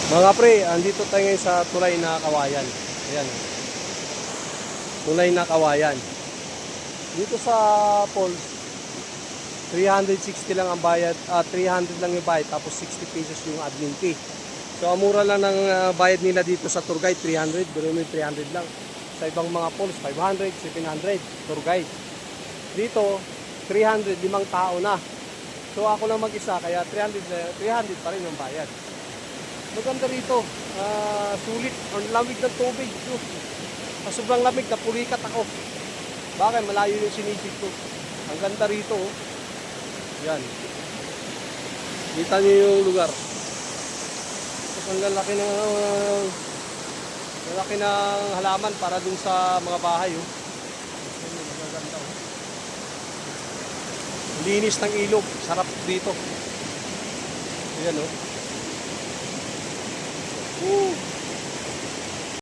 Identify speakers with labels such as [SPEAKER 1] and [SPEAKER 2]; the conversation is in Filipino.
[SPEAKER 1] Mga pre, andito tayo ngayon sa tulay na kawayan. Ayan. Tulay na kawayan. Dito sa Falls, 360 lang ang bayad, 300 lang yung bayad, tapos 60 pesos yung admin fee. So, ang mura lang ng bayad nila dito sa tour guide, 300, pero may 300 lang. Sa ibang mga falls, 500, 700, tour guide. Dito, 300, 5 tao na. So, ako lang mag-isa, kaya 300 pa rin yung bayad. Maganda rito, sulit, ang lamig ng tubig. Sa sobrang lamig, napulikat ako. Bakit? Malayo yung sinisig ko. Ang ganda rito, oh. Yan. Kita niyo yung lugar. Tapos ang lalaki ng halaman para dun sa mga bahay, oh. Magaganda, oh. Linis ng ilog, sarap dito. Ayan, oh.